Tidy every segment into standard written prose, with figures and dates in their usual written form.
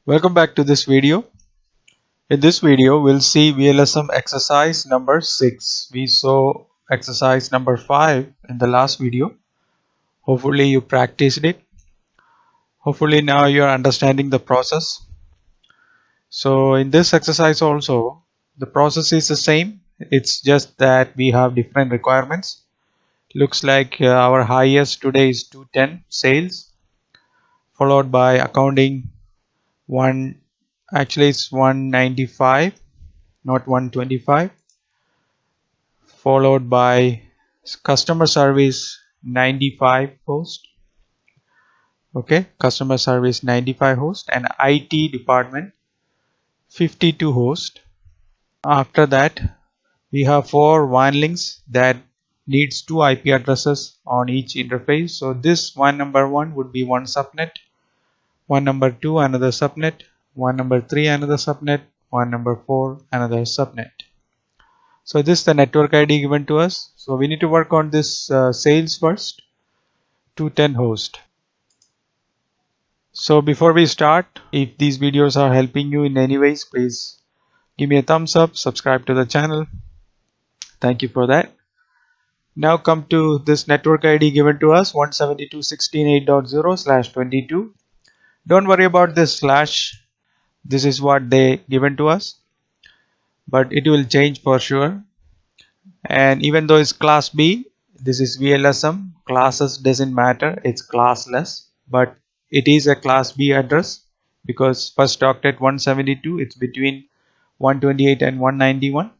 Welcome back to this video. In this video, we'll see VLSM exercise number 6. We saw exercise number 5 in the last video. Hopefully you practiced it. Hopefully now you're understanding the process. So in this exercise also, the process is the same. It's just that we have different requirements. Looks like our highest today is 210 sales, followed by accounting actually it's 195, not 125, followed by customer service 95 host. Okay, customer service 95 host, and IT department 52 host. After that we have 4 WAN links that needs 2 IP addresses on each interface. So this one number 1 would be one subnet, one number 2 another subnet, one number 3 another subnet, one number 4 another subnet. So this is the network ID given to us. So we need to work on this sales first, 210 host. So before we start, if these videos are helping you in any ways, please give me a thumbs up, subscribe to the channel. Thank you for that. Now come to this network ID given to us, 172.16.8.0/22. Don't worry about this slash. This is what they given to us, but it will change for sure. And even though it's class B, this is VLSM. Classes doesn't matter, it's classless, but it is a class B address because first octet 172, it's between 128 and 191.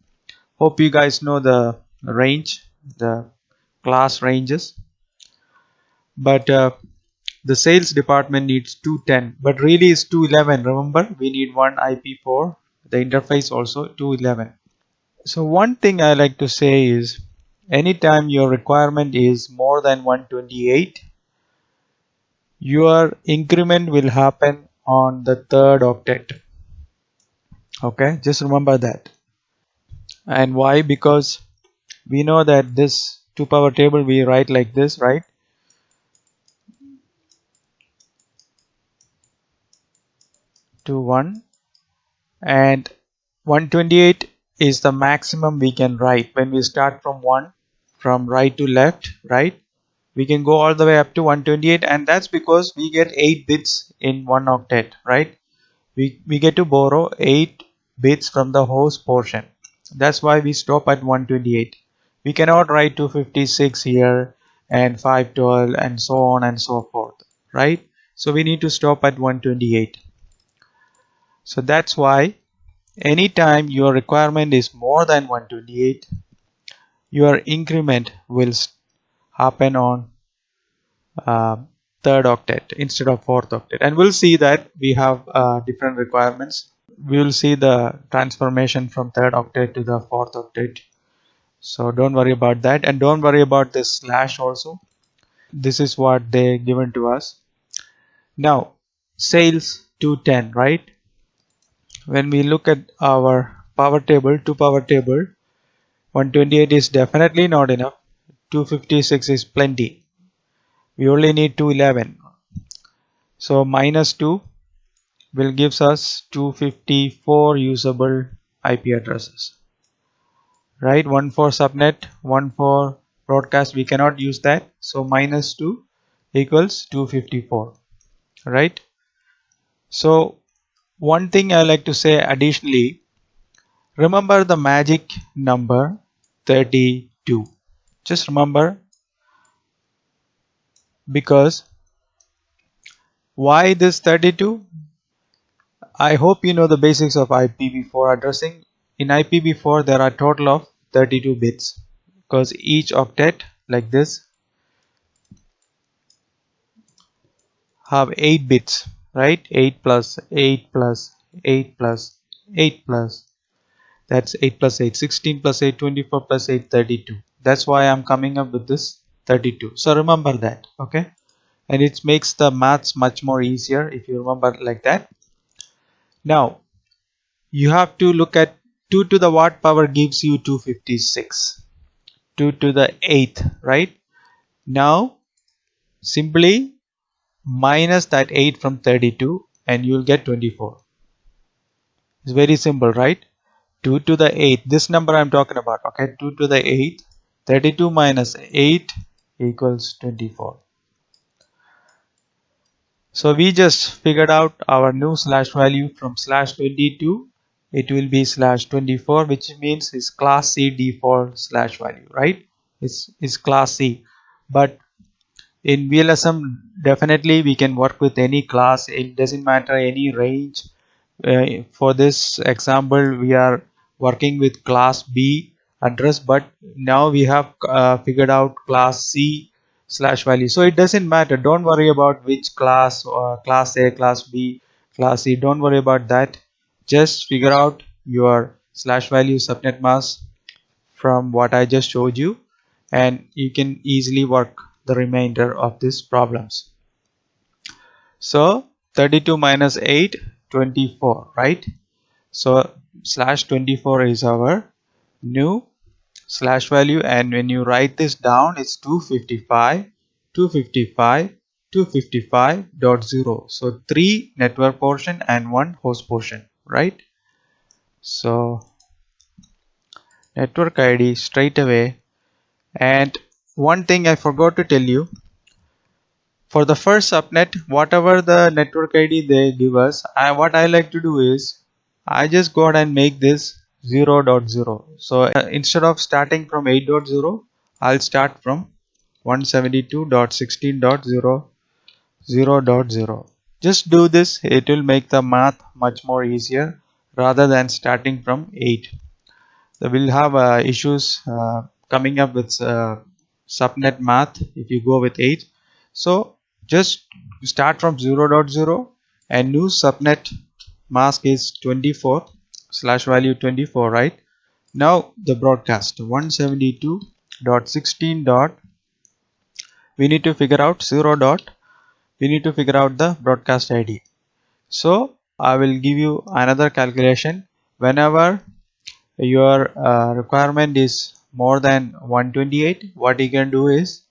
Hope you guys know the range, the class ranges. But the sales department needs 210, but really it's 211. Remember, we need one IP for the interface also, 211. So one thing I like to say is, anytime your requirement is more than 128, your increment will happen on the third octet. Okay, just remember that. And why? Because we know that this 2 power table we write like this, right? To 1, and 128 is the maximum we can write. When we start from 1, from right to left, right, we can go all the way up to 128, and that's because we get 8 bits in one octet, right? We get to borrow 8 bits from the host portion. That's why we stop at 128. We cannot write 256 here and 512 and so on and so forth, right? So we need to stop at 128. So that's why anytime your requirement is more than 128, your increment will happen on third octet instead of fourth octet. And we'll see that we have different requirements. We will see the transformation from third octet to the fourth octet. So don't worry about that, and don't worry about this slash also. This is what they given to us. Now sales 210, right? When we look at our power table, 2 power table, 128 is definitely not enough. 256 is plenty. We only need 211. So minus 2 will gives us 254 usable IP addresses. Right? One for subnet, one for broadcast. We cannot use that. So minus 2 equals 254. Right? So one thing I like to say additionally, remember the magic number 32. Just remember, because why this 32? I hope you know the basics of IPv4 addressing. In IPv4 there are total of 32 bits, because each octet like this have 8 bits, right? 8 plus 8 plus 8 plus 8 plus, that's 8 plus 8, 16 plus 8, 24 plus 8, 32. That's why I'm coming up with this 32. So remember that, okay? And it makes the maths much more easier if you remember like that. Now you have to look at 2 to the watt power gives you 256. 2 to the 8th, right? Now simply minus that 8 from 32 and you will get 24. It's very simple, right? 2 to the 8th, this number I'm talking about, okay? 2 to the 8th, 32 minus 8 equals 24. So we just figured out our new slash value from slash 22. It will be slash 24, which means it's class C default slash value, right? It's class C. But in VLSM, definitely we can work with any class. It doesn't matter any range. For this example, we are working with class B address, but now we have figured out class C slash value. So it doesn't matter. Don't worry about which class, class A, class B, class C. Don't worry about that. Just figure out your slash value subnet mask from what I just showed you, and you can easily work the remainder of these problems. So 32 minus 8, 24, right? So slash 24 is our new slash value, and when you write this down, it's 255, 255, 255.0. So 3 network portion and 1 host portion, right? So network ID straight away. And one thing I forgot to tell you, for the first subnet, whatever the network ID they give us, what I like to do is I just go ahead and make this 0.0. So instead of starting from 8.0, I'll start from 172.16.0, 0.0. Just do this, it will make the math much more easier rather than starting from 8. So we'll have issues coming up with subnet math if you go with 8. So just start from 0.0 and new subnet mask is 24 slash value 24, right? Now the broadcast 172.16. We need to figure out we need to figure out the broadcast ID. So I will give you another calculation. Whenever your requirement is more than 128, what you can do is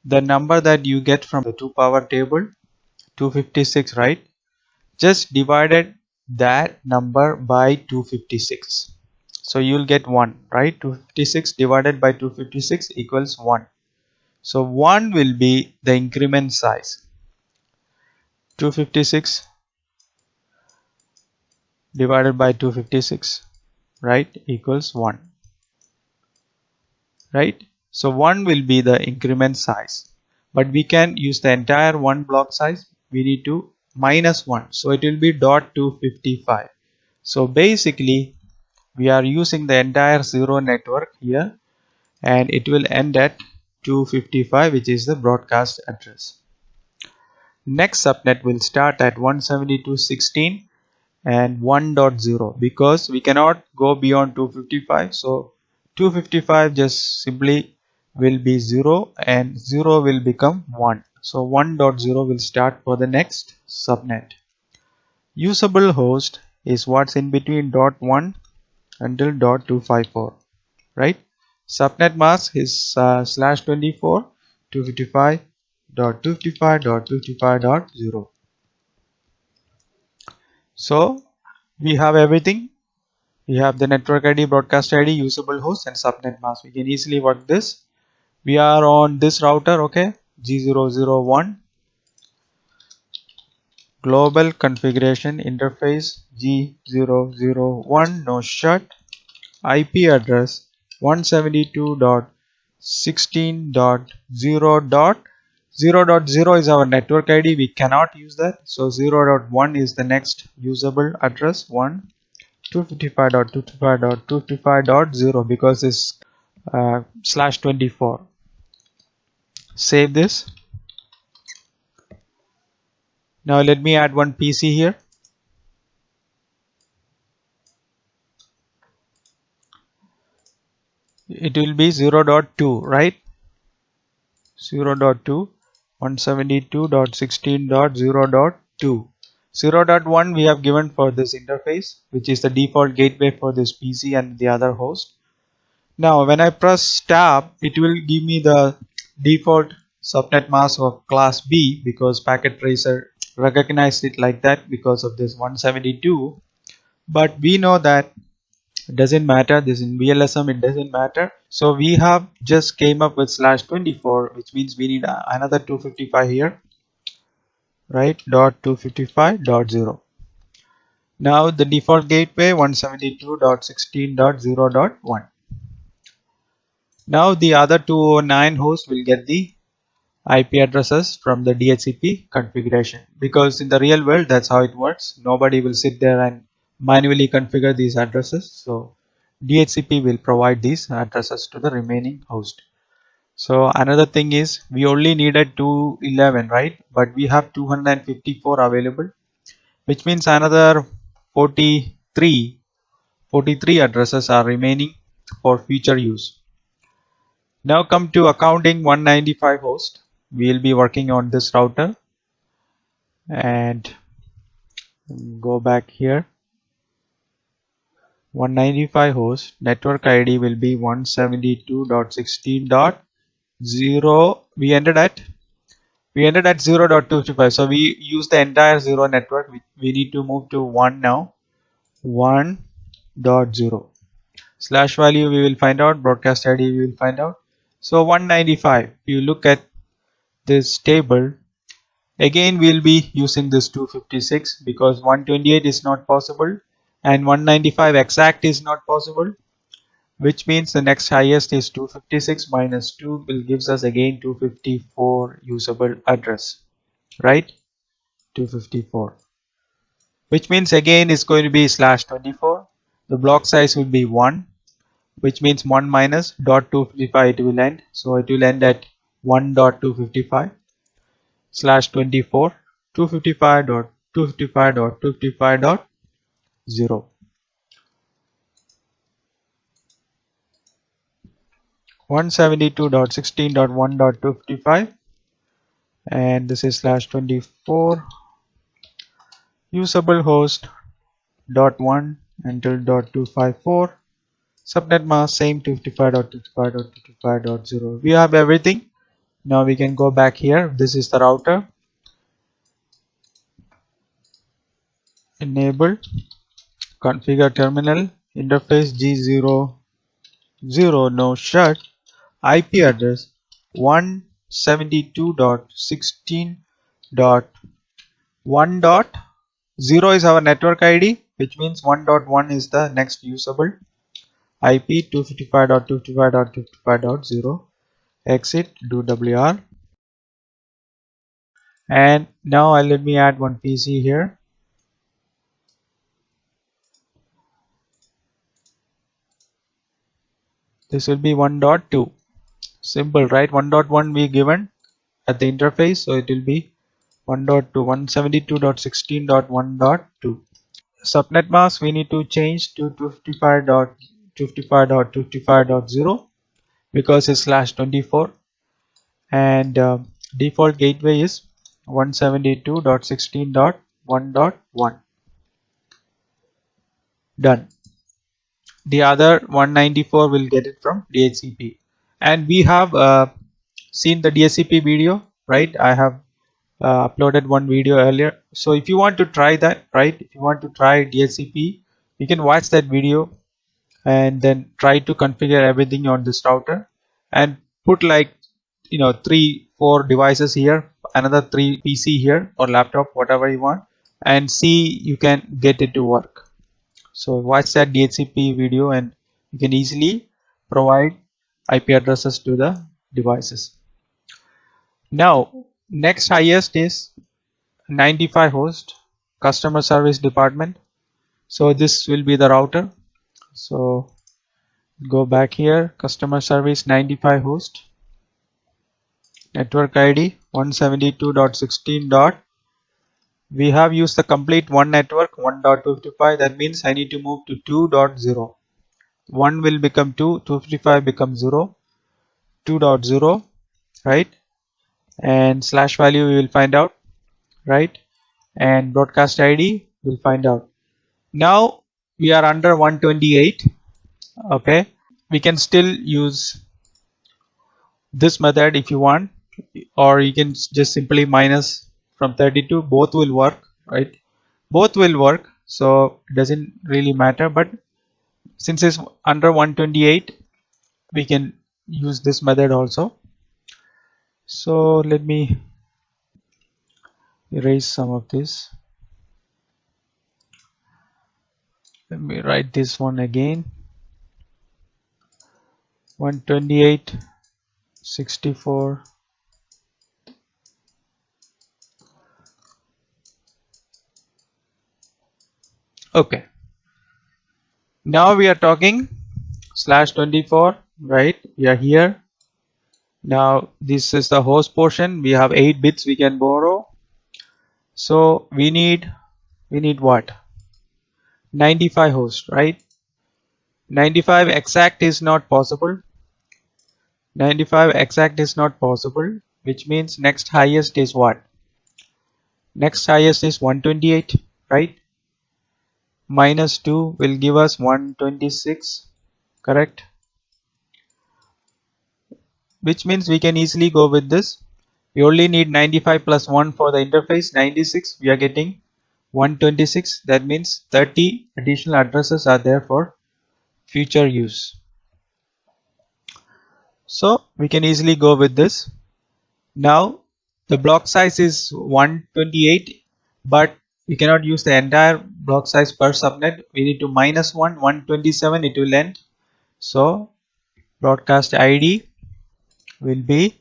the number that you get from the 2 power table, 256, right? Just divided that number by 256. So you'll get 1, right? 256 divided by 256 equals 1. So 1 will be the increment size. 256 divided by 256, right, equals 1, right? So 1 will be the increment size, but we can use the entire 1 block size. We need to minus 1, so it will be dot 255. So basically we are using the entire 0 network here, and it will end at 255, which is the broadcast address. Next subnet will start at 172.16 and 1.0 because we cannot go beyond 255. So 255 just simply will be 0 and 0 will become 1. So 1.0 will start for the next subnet. Usable host is what's in between .1 until .254, right? Subnet mask is slash 24 255.255.255.0. So we have everything. We have the network ID, broadcast ID, usable host, and subnet mask. We can easily work this. We are on this router, okay, G001. Global configuration interface G001, no shut. IP address 172.16.0.0 is our network ID. We cannot use that. So 0.1 is the next usable address. 255.255.255.0 because it's slash 24. Save this. Now let me add one PC here. It will be 0.2, right? 0.2 172.16.0.2. 0.1 we have given for this interface, which is the default gateway for this PC and the other host. Now when I press tab, it will give me the default subnet mask of class B because packet tracer recognized it like that because of this 172, but we know that it doesn't matter. This in VLSM it doesn't matter. So we have just came up with /24, which means we need another 255 here, right? Dot 255.0. Now the default gateway 172.16.0.1. Now the other 209 hosts will get the IP addresses from the DHCP configuration, because in the real world that's how it works. Nobody will sit there and manually configure these addresses. So DHCP will provide these addresses to the remaining host. So another thing is we only needed 211, right? But we have 254 available, which means another 43 addresses are remaining for future use. Now come to accounting 195 host. We will be working on this router and go back here. 195 host network ID will be 172.16.0. We ended at 0.255. So we use the entire 0 network. We need to move to 1 now. 1.0 slash value we will find out, broadcast ID we will find out. So 195, if you look at this table, again we'll be using this 256 because 128 is not possible and 195 exact is not possible, which means the next highest is 256 minus 2 will gives us again 254 usable address, right? 254, which means again it's going to be /24. The block size will be 1, which means 1 minus dot 255 it will end. So it will end at 1.255 /24 255.255.255.0. 172.16.1.255, and this is /24 usable host .1 until .254. Subnet mask same 255.255.255.0. We have everything. Now we can go back here. This is the router. Enable configure terminal interface G00 no shut IP address 172.16.1.0 is our network ID, which means 1.1 is the next usable IP. 255.255.255.0. Exit, do WR, and now let me add one PC here. This will be 1.2. Simple, right? 1.1 we given at the interface, so it will be 1.2 172.16.1.2. Subnet mask we need to change to 255.255.255.0 because it's /24, and default gateway is 172.16.1.1. Done. The other 194 will get it from DHCP, and we have seen the DHCP video, right? I have uploaded one video earlier. So if you want to try that, right, if you want to try DHCP, you can watch that video and then try to configure everything on this router and put like 3-4 devices here, another 3 PC here or laptop, whatever you want, and see you can get it to work. So watch that DHCP video and you can easily provide IP addresses to the devices. Now next highest is 95 host customer service department. So this will be the router. So go back here, customer service 95 host, network ID 172.16. We have used the complete one network 1.255. That means I need to move to 2.0. 1 will become 2, 255 becomes 0, 2.0, right? And slash value we will find out, right? And broadcast ID we'll find out. Now we are under 128. Okay, we can still use this method if you want, or you can just simply minus from 32, both will work, right? Both will work, so it doesn't really matter. But since it's under 128, we can use this method also. So let me erase some of this. Let me write this one again. 128, 64. Okay. Now we are talking /24, right? We are here. Now this is the host portion. We have 8 bits we can borrow. So we need what? 95 hosts, right? 95 exact is not possible. 95 exact is not possible, which means next highest is what? Next highest is 128, right? Minus 2 will give us 126, correct? Which means we can easily go with this. We only need 95 plus 1 for the interface, 96. We are getting 126. That means 30 additional addresses are there for future use. So we can easily go with this. Now the block size is 128, but we cannot use the entire block size per subnet. We need to minus 127 it will end. So broadcast ID will be,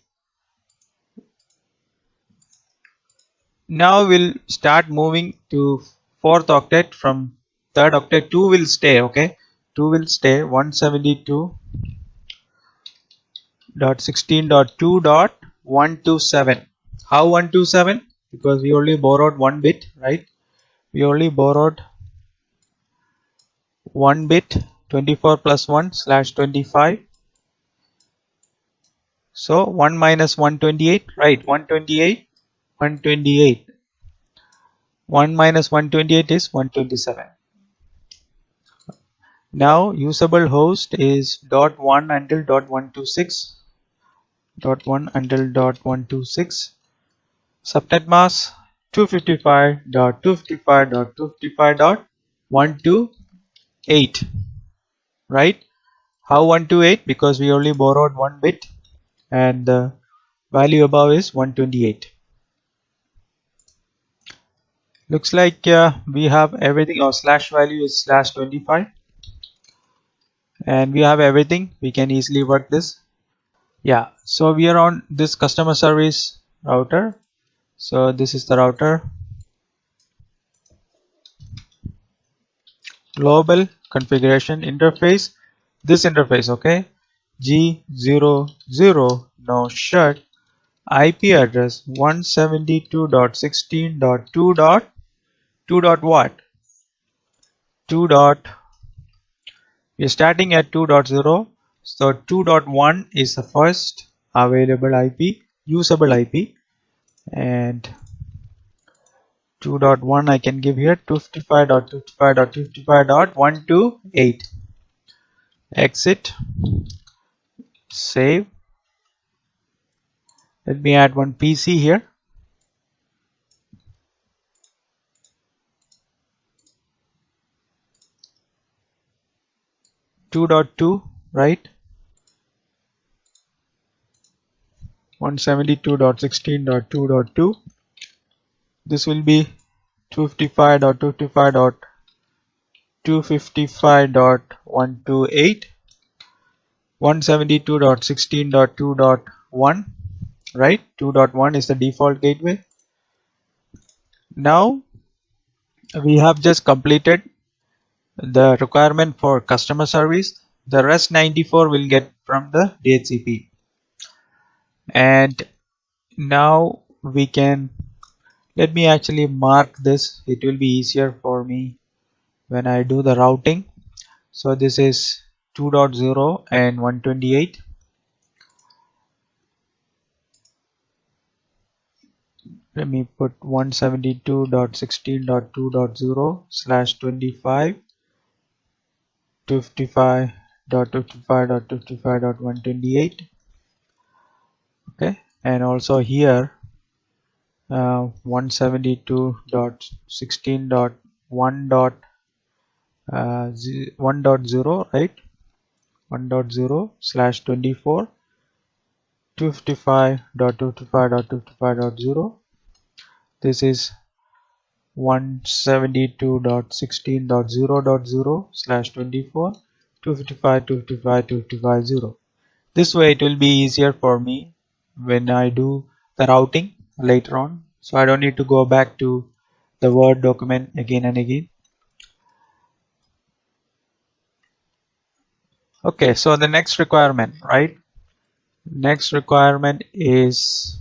now we'll start moving to 4th octet. From 3rd octet 2 will stay, okay? 2 will stay 172.16.2.127. How 127? Because we only borrowed 1 bit, right? We only borrowed 1 bit, 24 plus 1 / 25. So 1 minus 128, right? 128, 128. 1 minus 128 is 127. Now usable host is .1 until .126. .1 until .126. Subnet mask 255.255.255.128, right? How 128? Because we only borrowed 1 bit and the value above is 128. Looks like we have everything. Our slash value is /25 and we have everything. We can easily work this. Yeah, so we are on this customer service router. So this is the router. Global configuration interface. This interface, okay? G00, no shut. IP address 172.16.2.2 dot what? 2 dot, we are starting at 2.0. So 2.1 is the first available IP, usable IP, and 2.1 I can give here 255.255.255.128. Exit, save. Let me add one PC here. 2.2, right? 172.16.2.2. This will be 255.255.255.128. 172.16.2.1, right? 2.1 is the default gateway. Now we have just completed the requirement for customer service. The rest 94 will get from the DHCP. And now we can, let me actually mark this. It will be easier for me when I do the routing. So this is 2.0 and 128. Let me put 172.16.2.0/25 255.255.255.128. Okay, and also here 172.16.1.1.0, right? 1.0/24 255.255.255.0. This is 172.16.0.0/24 255.255.255.0. This way it will be easier for me when I do the routing later on, so I don't need to go back to the Word document again and again. Okay, so the next requirement, right? Next requirement is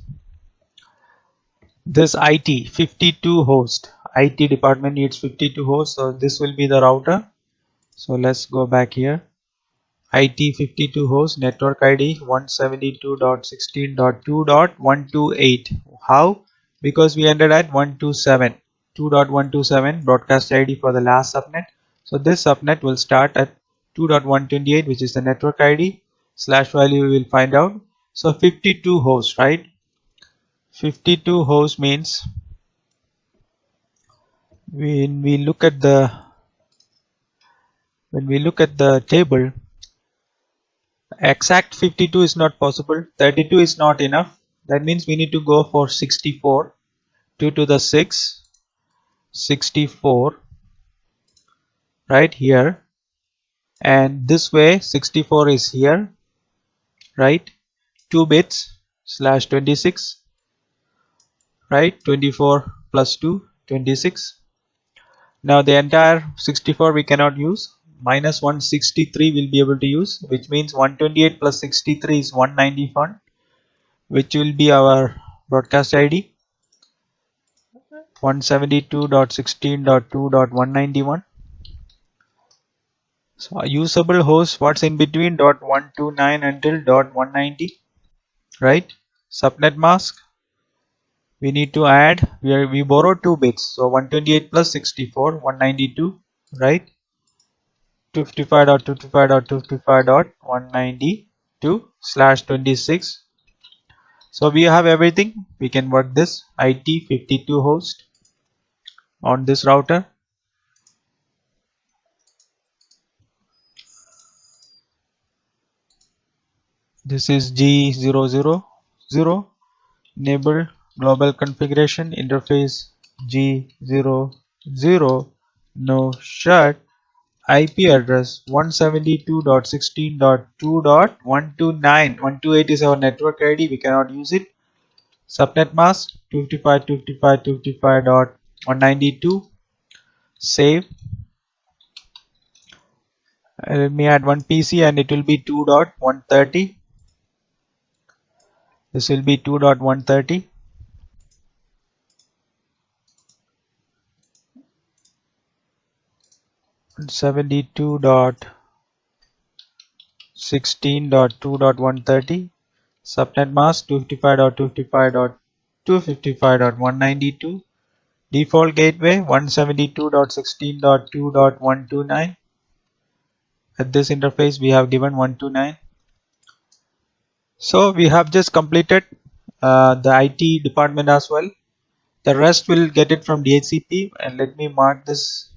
this IT 52 host. IT department needs 52 hosts, so this will be the router. So let's go back here. IT 52 host, network ID 172.16.2.128. How? Because we ended at 127, 2.127 broadcast ID for the last subnet. So this subnet will start at 2.128, which is the network ID. Slash value we will find out. So 52 hosts, right? 52 hosts means when we look at the table, exact 52 is not possible, 32 is not enough. That means we need to go for 64, 2 to the 6, 64 right here, and this way 64 is here, right? 2 bits slash 26, right? 24 plus 2, 26. Now the entire 64 we cannot use, minus 163 will be able to use, which means 128 plus 63 is 191, which will be our broadcast ID 172.16.2.191. So a usable host, what's in between .129 until .190, right? Subnet mask, we need to add, we borrowed 2 bits, so 128 plus 64, 192, right? 255.255.255.192/26. So we have everything, we can work this IT 52 host on this router. This is G000, enable global configuration interface G00, no shut, IP address 172.16.2.129. 128 is our network ID, we cannot use it. Subnet mask 255.255.255.192. Save. Let me add one PC and it will be 2.130. This will be 2.130. 172.16.2.130. Subnet mask 255.255.255.192. Default gateway 172.16.2.129. At this interface we have given 129. So we have just completed the IT department as well. The rest will get it from DHCP, and let me mark this.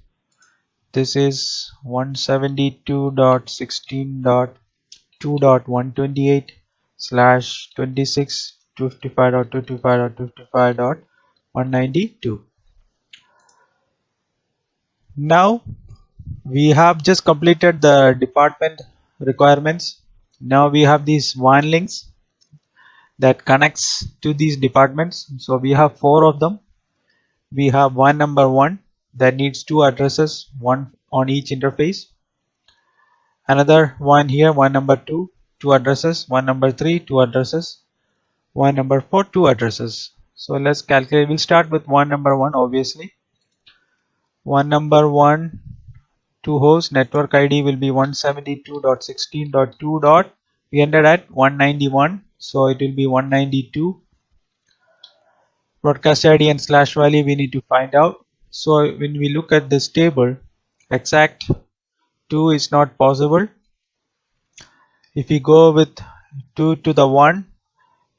This is 172.16.2.128/26 255.255.255.192. Now we have just completed the department requirements. Now we have these WAN links that connects to these departments. So we have 4 of them. We have WAN number 1 that needs 2 addresses, one on each interface. Another one here, WAN number 2, 2 addresses, WAN number 3, 2 addresses, WAN number 4, 2 addresses. So let's calculate. We'll start with WAN number 1, obviously. WAN number 1, 2 host, network ID will be 172.16.2. We ended at 191, so it will be 192. Broadcast ID and slash value we need to find out. So when we look at this table, exact 2 is not possible. If we go with 2 to the 1,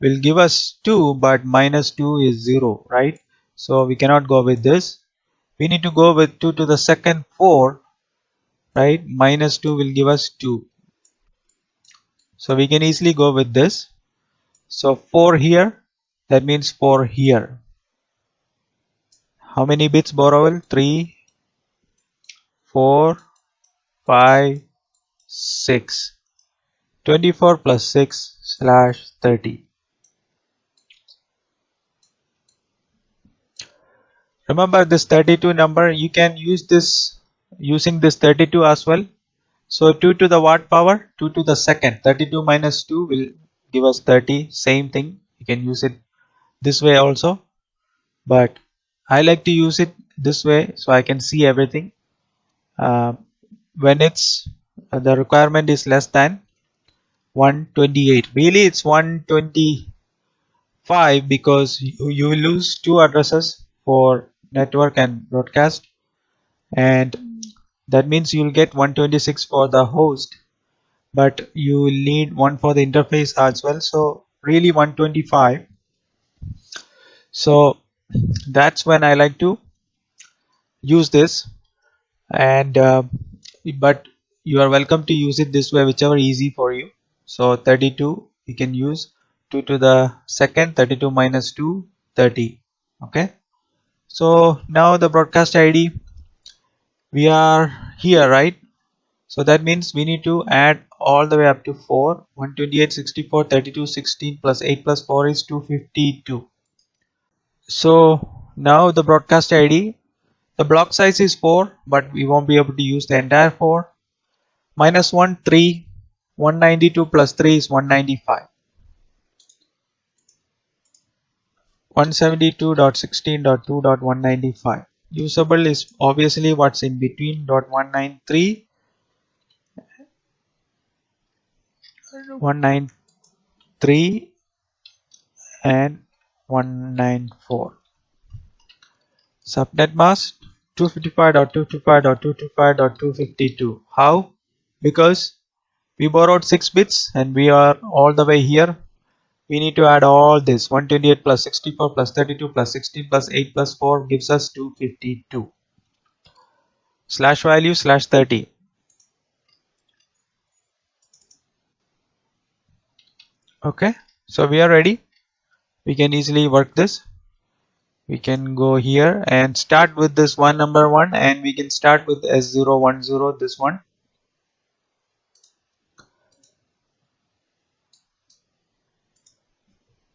will give us 2, but minus 2 is 0, right? So we cannot go with this. We need to go with 2 to the second 4, right? Minus 2 will give us 2. So we can easily go with this. So 4 here, that means 4 here. How many bits borrowal? 3, 4, 5, 6. 24 plus 6 slash 30. Remember this 32 number, you can use this using this 32 as well. So 2 to the what power? 2 to the second. 32 minus 2 will give us 30. Same thing. You can use it this way also. But I like to use it this way so I can see everything. When it's the requirement is less than 128. Really it's 125 because you will lose 2 addresses for network and broadcast, and that means you will get 126 for the host, but you will need one for the interface as well. So really 125. So that's when I like to use this, and but you are welcome to use it this way, whichever easy for you. So 32 you can use 2 to the second, 32 minus 2, 30. Okay, so now the broadcast ID, we are here, right? So that means we need to add all the way up to 4. 128, 64, 32, 16 plus 8 plus 4 is 252. So now the broadcast ID, the block size is 4, but we won't be able to use the entire 4. Minus 1, 3. 192 plus 3 is 195. 172.16.2.195. Usable is obviously what's in between .193, 193 and 194. Subnet mask 255.255.255.252. How? Because we borrowed 6 bits and we are all the way here. We need to add all this. 128 plus 64 plus 32 plus 16 plus 8 plus 4 gives us 252. Slash value slash 30. Okay, so we are ready. We can easily work this. We can go here and start with this one number 1, and we can start with S010, this one.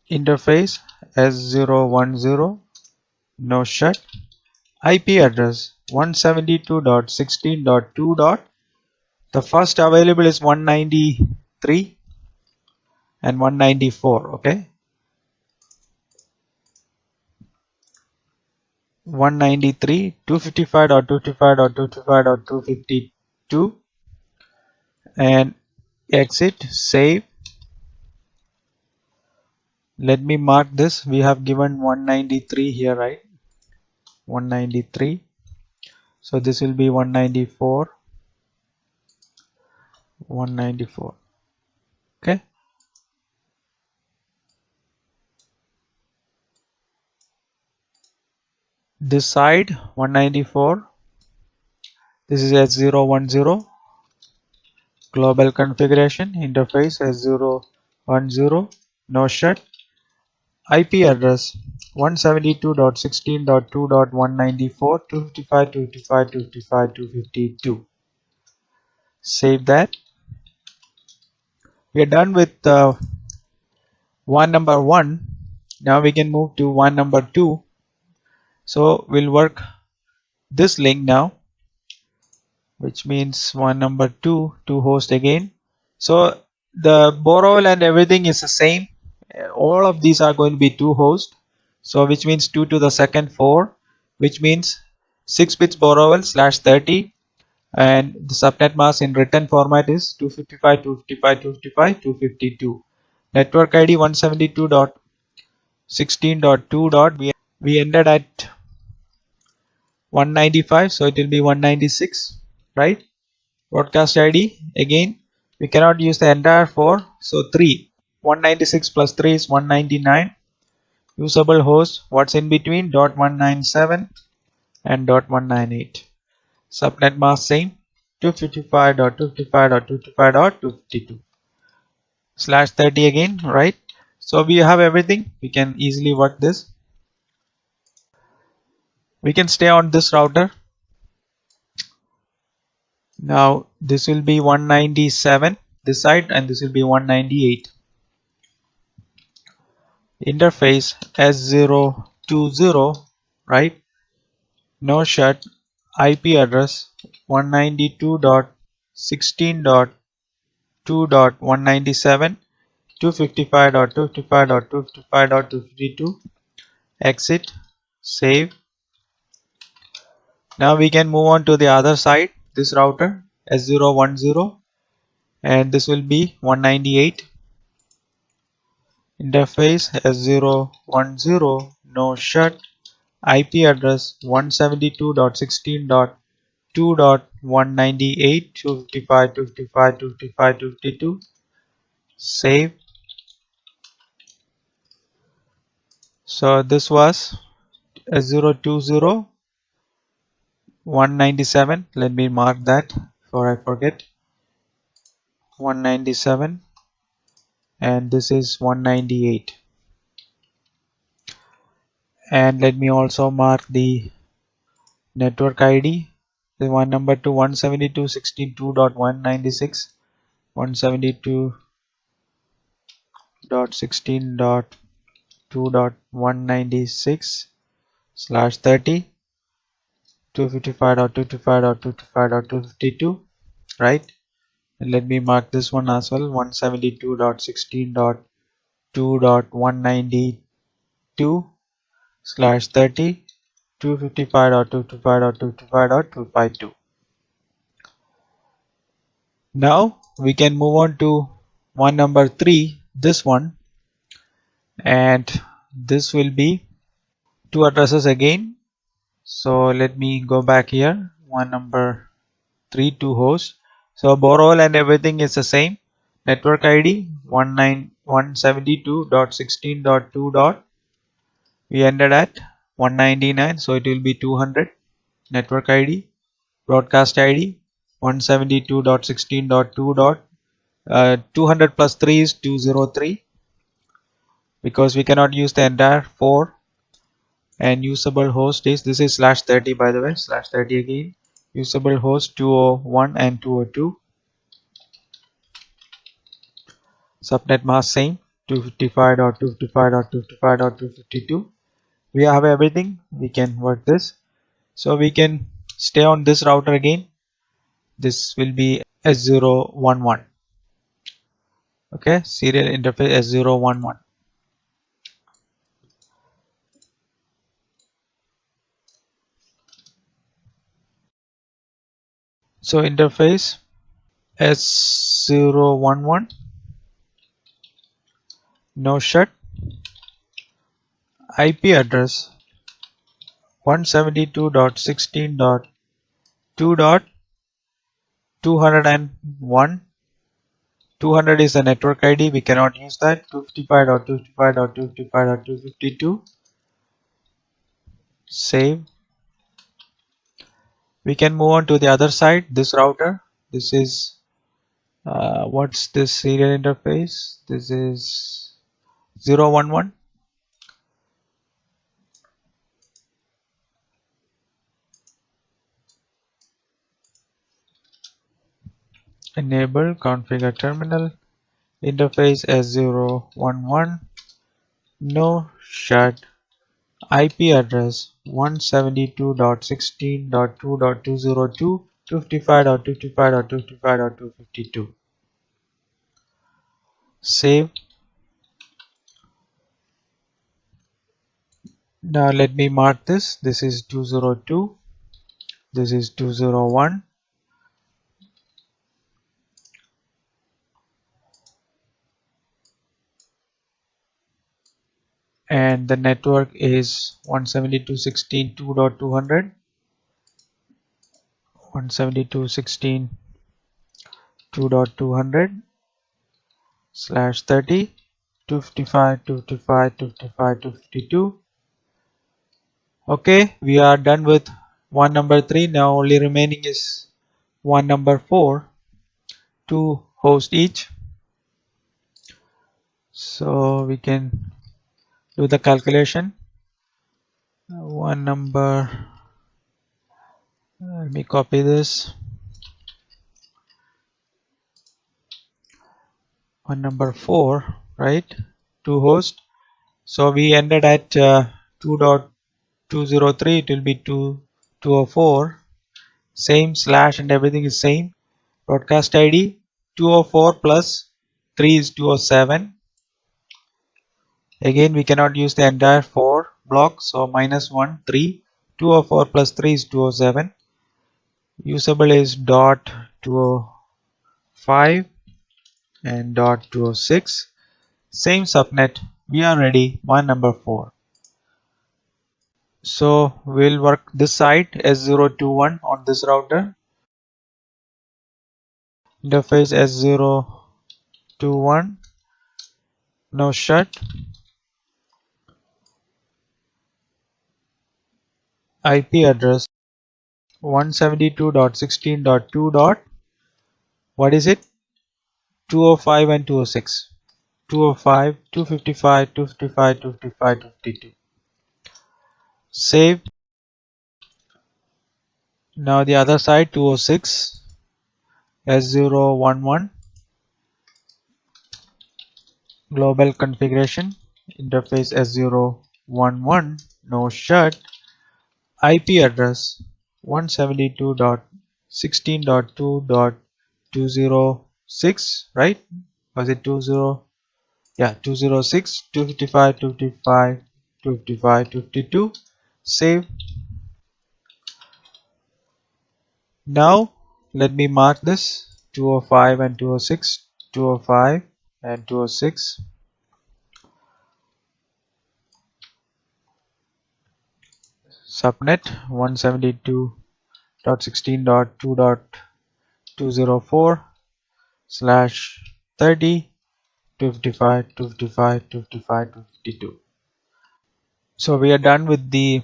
Interface S010, no shut. IP address 172.16.2. The first available is 193 and 194. Okay, 193, 255.255.255.252, and exit, save. Let me mark this. We have given 193 here, right? 193. So this will be 194, 194. Okay. This side 194. This is S010. Global configuration interface S010, no shut. IP address 172.16.2.194, 255, 255, 255, 252. Save that. We are done with one number 1. Now we can move to one number 2. So we'll work this link now, which means one number 2 to host again. So the borrow and everything is the same. All of these are going to be 2 hosts. So which means 2 to the second 4, which means 6 bits borrow slash 30, and the subnet mask in written format is 255, 255, 255, 252. Network ID 172.16.2. We ended at 195, so it will be 196, right? Broadcast ID, again we cannot use the entire 4, so 3. 196 plus 3 is 199. Usable host, what's in between? Dot 197 and dot 198. Subnet mask same, 255.255.255.252 slash 30 again, right? So we have everything. We can easily work this. We can stay on this router. Now this will be 197 this side, and this will be 198. Interface S020, right? No shut. IP address 192.16.2.197, 255.255.255.252. Exit. Save. Now we can move on to the other side. This router S010, and this will be 198. Interface S010, no shut. IP address 172.16.2.198, 255, 255, 255, 252. Save. So this was S020 197. Let me mark that before I forget. 197, and this is 198. And let me also mark the network ID. The one number to 172.16.2.196, 172.16.2.196 slash 30, 255.255.255.252, right? And let me mark this one as well, 172.16.2.192 slash 30, 255.255.255.252. Now we can move on to one number 3, this one, and this will be two addresses again. So let me go back here. One number 3 to host. So borrow and everything is the same. Network ID 172.16.2. We ended at 199, so it will be 200. Network ID, broadcast ID 172.16.2. 200 plus 3 is 203, because we cannot use the entire 4. And usable host is, this is slash 30 by the way, slash 30 again. Usable host 201 and 202. Subnet mask same, 255.255.255.252. We have everything. We can work this. So we can stay on this router again. This will be S011. Okay, serial interface S011. So interface S011, no shut. IP address 172.16.2.201. 200 is the network ID. We cannot use that. 255.255.255.252. Save. We can move on to the other side. This router. This is what's this serial interface? This is 011. Enable configure terminal. Interface S011. No shut. IP address 172.16.2.202, 255.255.255.252. Save. Now let me mark this. This is 202. This is 201. And the network is 172.16.2.200, 172.16.2.200 slash 30, 255, 255, 255, 252. Okay, we are done with one number 3. Now only remaining is one number 4, 2 host each. So we can do the calculation. One number, let me copy this. One number 4, right? 2 host. So we ended at 2.203. It will be 204. Same slash and everything is same. Broadcast ID 204 plus 3 is 207. Again, we cannot use the entire 4 block, so -1 3. 204 plus 3 is 207. Usable is dot 205 and dot 206. Same subnet. We are ready. One number 4. So we'll work this side S021 on this router. Interface S021. Now shut. IP address 172.16.2. What is it? 205 and 206. 205, 255, 255, 255, 252. Save. Now the other side 206 S011 global configuration interface S011 no shut IP address 172.16.2.206, right? Was it 20? Yeah, 206, 255, 255, 255, 252. Save. Now let me mark this 205 and 206, 205 and 206. Subnet 172.16.2.204 slash 30 255 255 255 252. So we are done with the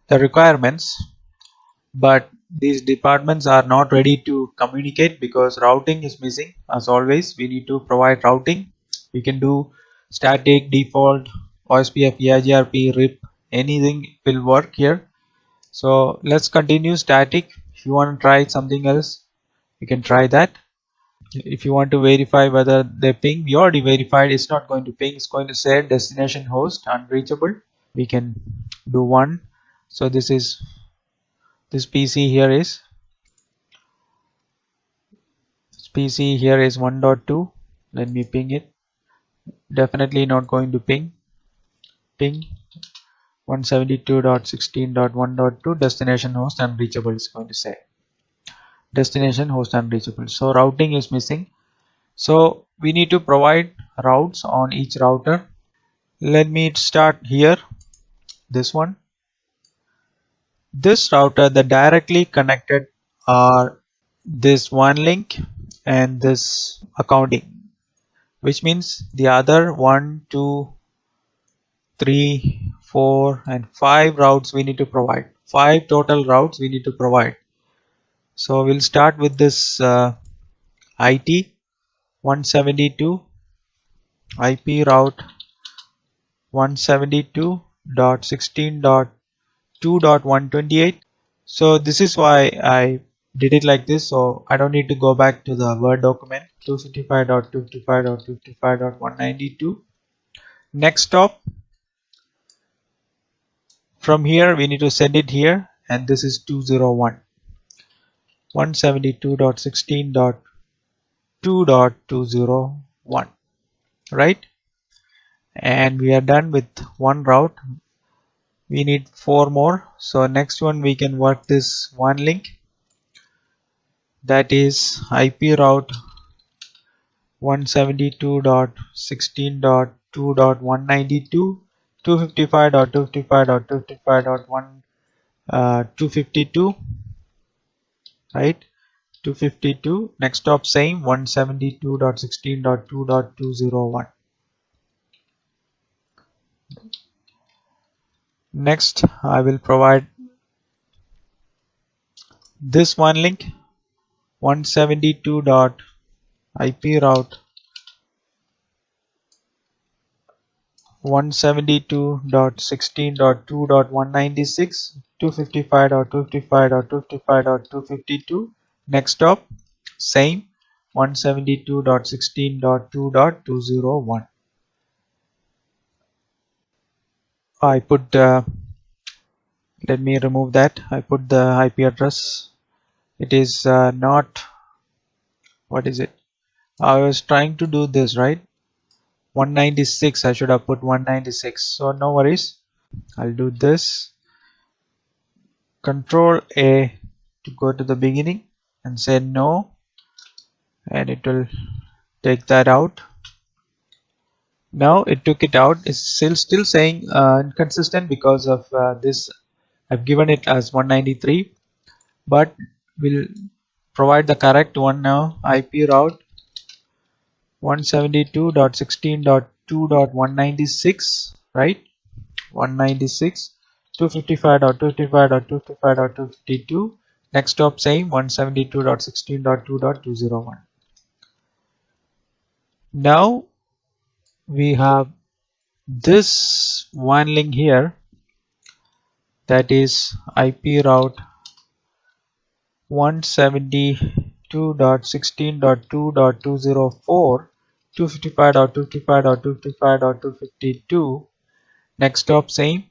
requirements, but these departments are not ready to communicate because routing is missing. As always, we need to provide routing. We can do static, default, OSPF, EIGRP, RIP, anything will work here. So let's continue static. If you want to try something else, you can try that. If you want to verify whether they ping, we already verified it's not going to ping, it's going to say destination host unreachable. We can do one. So this PC here is PC here is 1.2. Let me ping it. Definitely not going to ping 172.16.1.2 destination host unreachable is going to say destination host unreachable. So routing is missing. So we need to provide routes on each router. Let me start here. This one. This router that directly connected are this one link and this accounting, which means the other 1, 2, 3, 4 and 5 routes we need to provide. 5 total routes we need to provide. So we'll start with this IT 172 IP route 172.16.2.128. So this is why I did it like this, so I don't need to go back to the Word document 255.255.255.192. Next stop, from here we need to send it here, and this is 201 172.16.2.201, right? And we are done with one route. We need 4 more. So next one we can work this one link, that is IP route 172.16.2.192 255.255.255.252, right? 252. Next stop same 172.16.2.201. Next, I will provide this one link, 172.ip route 172.16.2.196 255.55.55.252. Next stop same 172.16.2.201. I put let me remove that. I put the IP address. It is not, what is it? I was trying to do this right, 196. I should have put 196, so no worries. I'll do this, Control A to go to the beginning and say no, and it will take that out. Now it took it out. It's still saying inconsistent because of this. I've given it as 193, but we'll provide the correct one now. IP route 172.16.2.196, right? 196 255.255.255.252. Next stop same 172.16.2.201. Now we have this one link here, that is IP route 172.16.2.204 255.255.255.252. Next stop same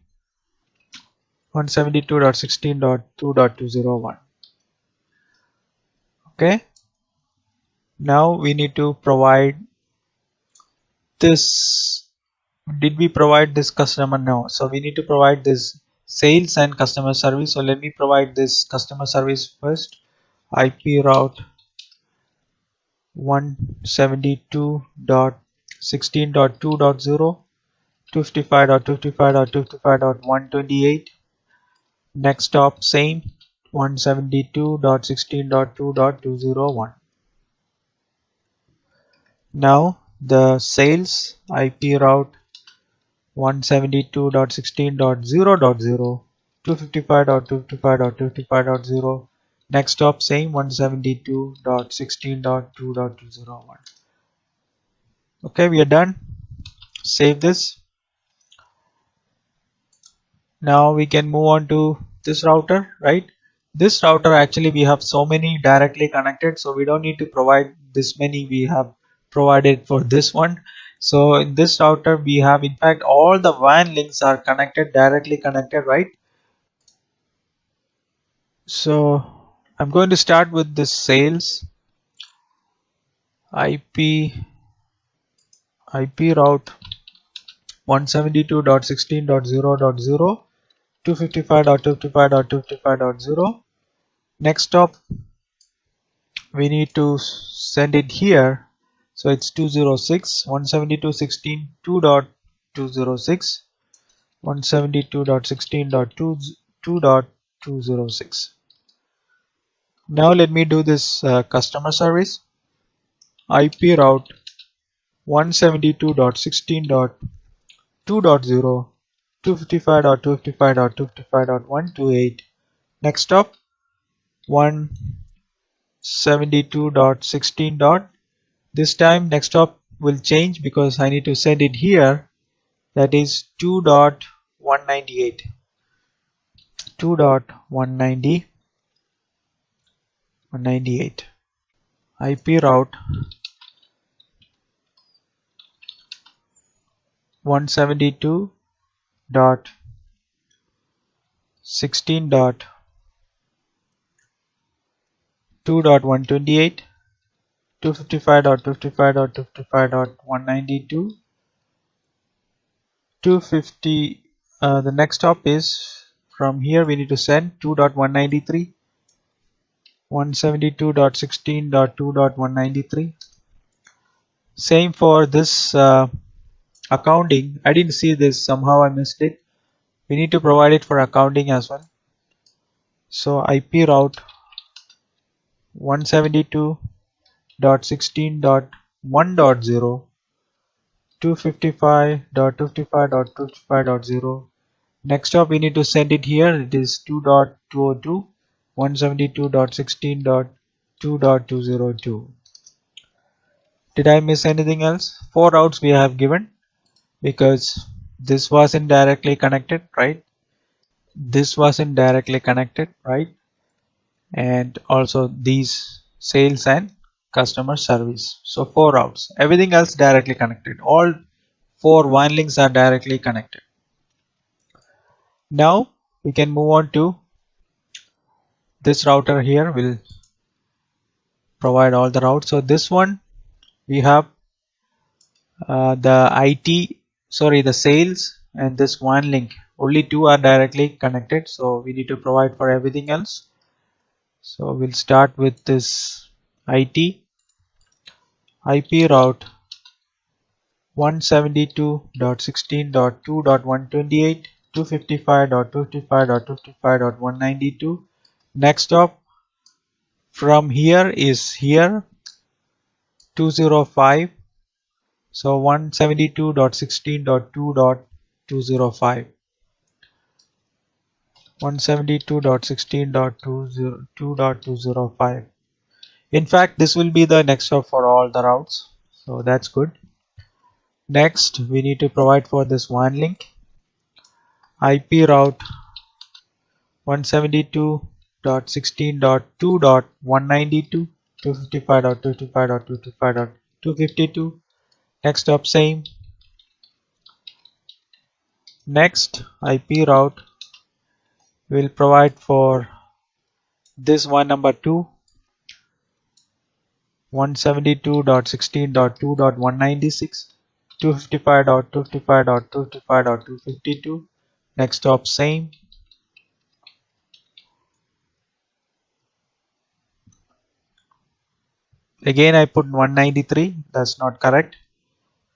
172.16.2.201. Okay, now we need to provide this. Did we provide this customer? No, so we need to provide this sales and customer service. So let me provide this customer service first. IP route 172.16.2.0 255.255.255.128. Next stop same 172.16.2.201. Now the sales IP route 172.16.0.0 255.255.255.0. Next stop same 172.16.2.201. Okay, we are done. Save this. Now we can move on to this router, right? This router, actually we have so many directly connected, so we don't need to provide this many. We have provided for this one. So in this router we have, in fact, all the WAN links are connected, directly connected, right? So I'm going to start with this sales IP route 172.16.0.0 255.255.255.0. Next stop we need to send it here, so it's 206 172.16.2.206 172.16.2.206. Now let me do this customer service IP route 172.16.2.0 255.255.255.128. Next stop 172.16. This time next stop will change because I need to send it here, that is 2.198 2.198 IP route 172.16.2.128 255.255.255.192 250. The next stop is from here we need to send 2.193 172.16.2.193. Same for this accounting. I didn't see this, somehow I missed it. We need to provide it for accounting as well. So IP route 172.16.1.0 255.255.255.0. Next up we need to send it here. It is 2.202 172.16.2.202. Did I miss anything else? 4 routes we have given because this wasn't directly connected, right? This wasn't directly connected, right? And also these sales and customer service. So 4 routes. Everything else directly connected. All 4 WAN links are directly connected. Now we can move on to this router here. Will provide all the routes. So this one we have the sales and this one link. Only 2 are directly connected. So we need to provide for everything else. So we'll start with this IT IP route 172.16.2.128 255.55.55.192. Next up from here is here 205. So 172.16.2.205 172.16.2.205. In fact, this will be the next stop for all the routes, so that's good. Next we need to provide for this WAN link IP route 172.16.2.192 255.255.255.252. Next up same. Next IP route will provide for this one number 2 172.16.2.196 255.255.255.252. Next stop same. Again I put 193, that's not correct.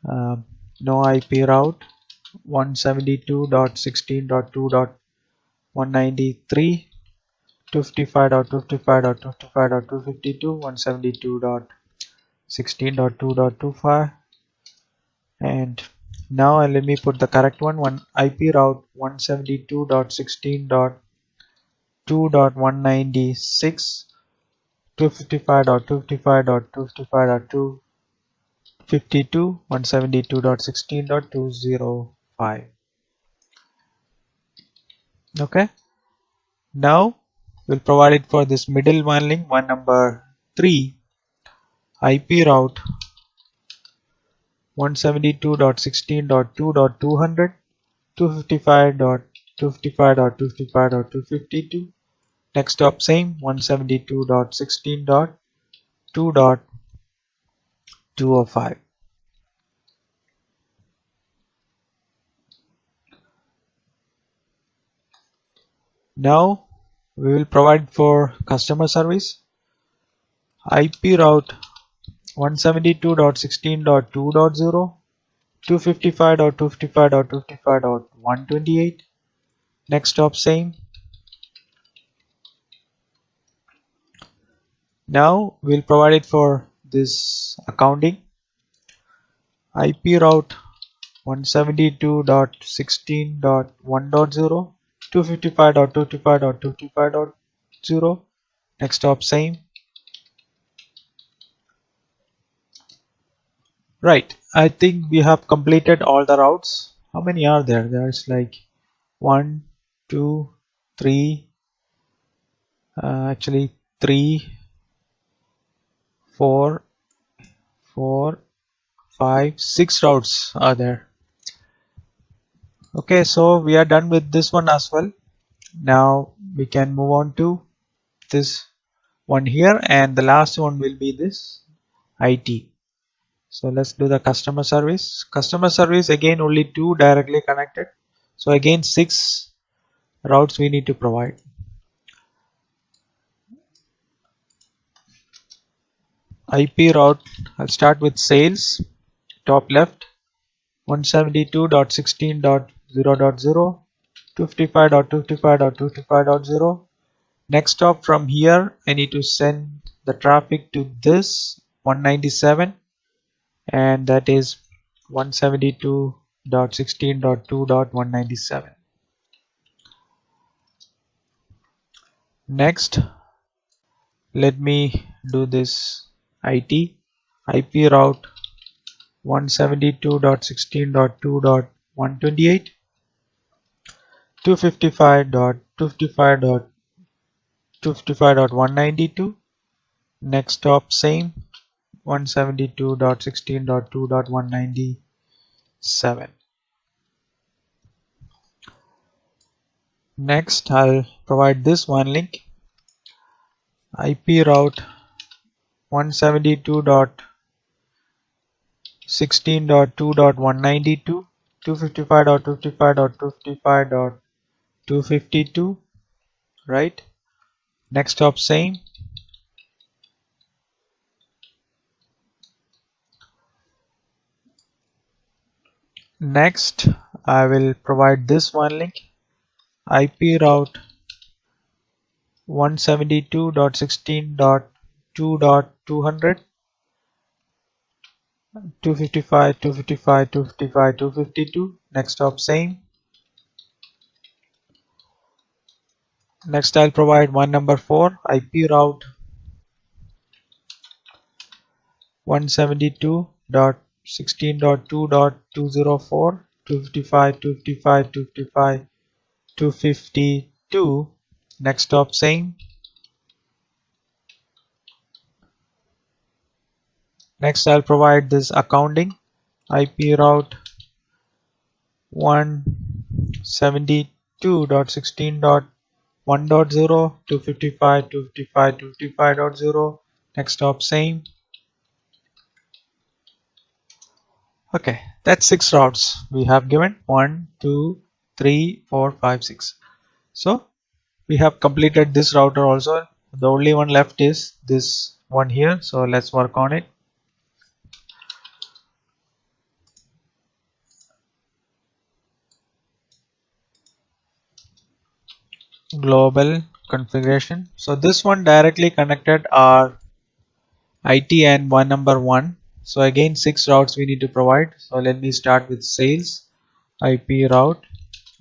No IP route 172.16.2.193 255.255.255.252 172.16.2.25. and now let me put the correct one IP route 172.16.2.196 255.255.255.252 172.16.205. Okay, now we'll provide it for this middle one link, one number 3 IP route 172.16.2.200 255.255.255.252. Next stop same 172.16.2.205. Now we will provide for customer service IP route 172.16.2.0 255.255.255.128. Next stop same. Now we'll provide it for this accounting IP route 172.16.1.0 255.255.255.0. Next stop same. Right, I think we have completed all the routes. How many are there? There's like 1 2 3 actually 3 4 4 5 6 routes are there. Okay, so we are done with this one as well. Now we can move on to this one here, and the last one will be this IT. So let's do the customer service. Customer service, again only 2 directly connected, so again 6 routes we need to provide. IP route, I'll start with sales, top left 172.16.0.0 255.255.255.0. Next stop from here I need to send the traffic to this 197, and that is 172.16.2.197. Next, let me do this IP route 172.16.2.128 255.255.255.192. Next stop same 172.16.2.197. Next, I'll provide this one link IP route 172.16.2.192 255.255.255.252, right? Next stop same. Next, I will provide this one link IP route 172.16.2.200 255 255 255 252. Next stop same. Next, I'll provide one number 4 IP route 172.16.2.204 255 255 255 252. Next stop same. Next, I'll provide this accounting IP route 172.16.1.0 255 255 255.0. Next stop same. Okay, that's 6 routes we have given 1 2 3 4 5 6. So we have completed this router also. The only one left is this one here, so let's work on it. Global configuration. So this one directly connected our IT and one number 1. So again 6 routes we need to provide. So let me start with sales IP route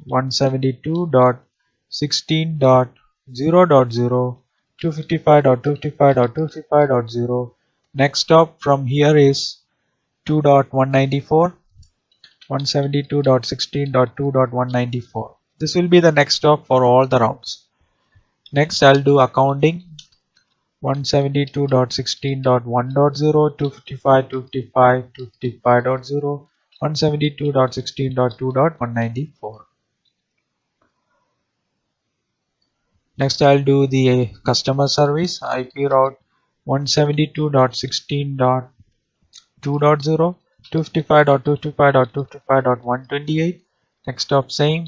172.16.0.0 255.255.255.0. Next stop from here is 2.194 172.16.2.194. This will be the next stop for all the routes. Next, I'll do accounting 172.16.1.0 255 255 255.0 172.16.2.194. Next, I'll do the customer service IP route 172.16.2.0 255.255.255.128. Next stop same.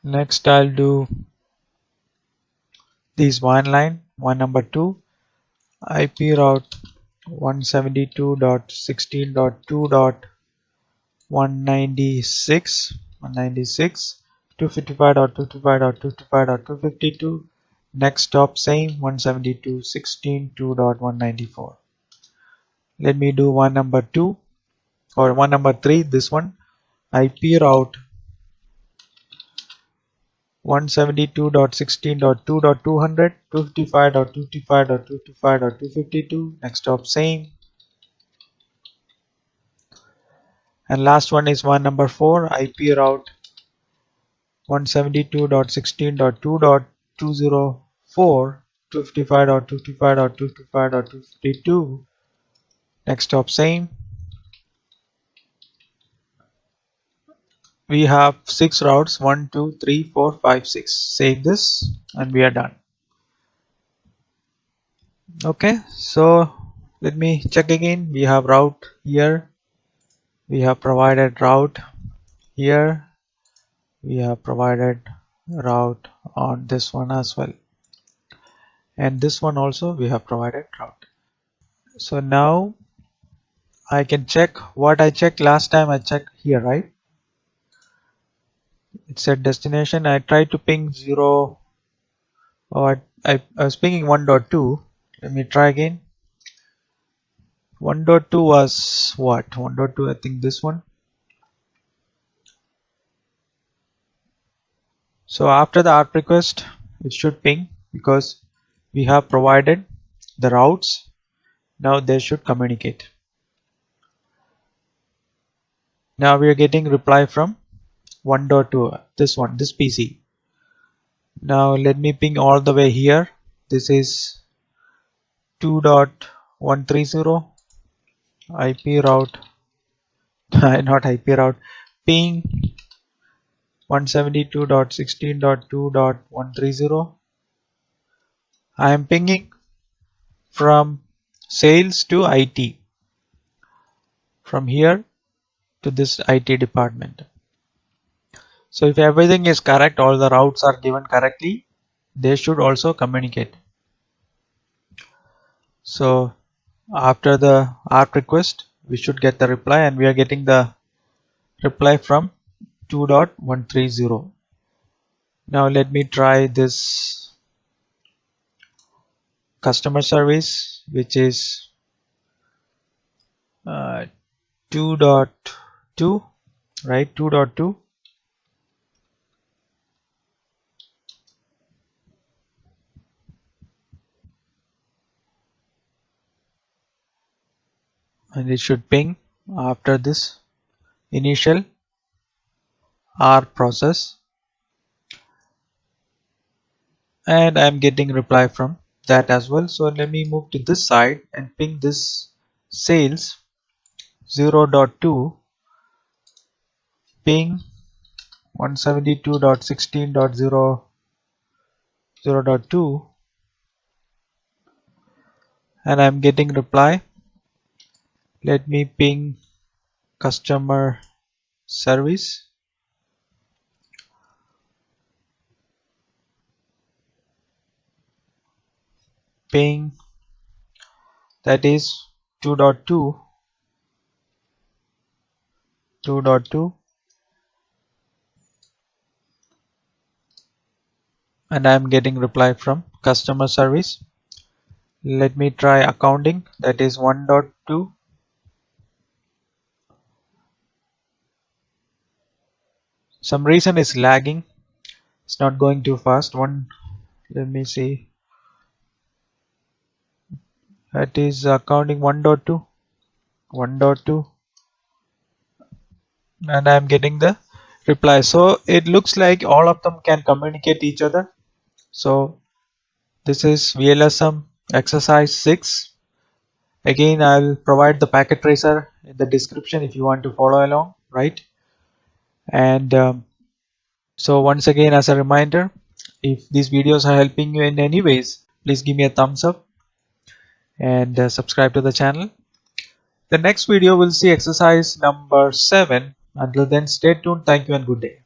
Next, I'll do this one line, one number 2 IP route 172.16.2.196 255.255.255.252. Next stop same 172.16.2.194. Let me do one number 2 or one number 3, this one IP route 172.16.2.200 255.255.255.252. Next stop same. And last one is one number 4 IP route 172.16.2.204 255.255.255.252. Next stop same. We have 6 routes 1 2 3 4 5 6. Save this and we are done. Okay, so let me check again. We have route here, we have provided route here, we have provided route on this one as well, and this one also we have provided route. So now I can check what I checked last time. I checked here, right? It said destination. I tried to ping 0, or I was pinging 1.2. Let me try again. 1.2 was what? 1.2, I think this one. So after the ARP request, it should ping because we have provided the routes. Now they should communicate. Now we are getting reply from 1.2, this one, this PC. Now let me ping all the way here. This is 2.130 IP route, not IP route, ping 172.16.2.130. I am pinging from sales to IT, from here to this IT department. So if everything is correct, all the routes are given correctly, they should also communicate. So after the ARP request, we should get the reply, and we are getting the reply from 2.130. Now let me try this customer service, which is 2.2, right? 2.2. And it should ping after this initial R process, and I'm getting reply from that as well. So let me move to this side and ping this sales 0.2, ping 172.16.0.2, and I'm getting reply. Let me ping customer service, ping, that is 2.2, 2.2, and I'm getting reply from customer service. Let me try accounting, that is 1.2. Some reason is lagging, it's not going too fast. Let me see, that is accounting 1.2, 1.2, and I'm getting the reply. So it looks like all of them can communicate each other. So this is VLSM exercise 6. Again, I'll provide the packet tracer in the description if you want to follow along, right? And so once again, as a reminder, if these videos are helping you in any ways, please give me a thumbs up and subscribe to the channel. The next video will see exercise number 7. Until then, stay tuned. Thank you and good day.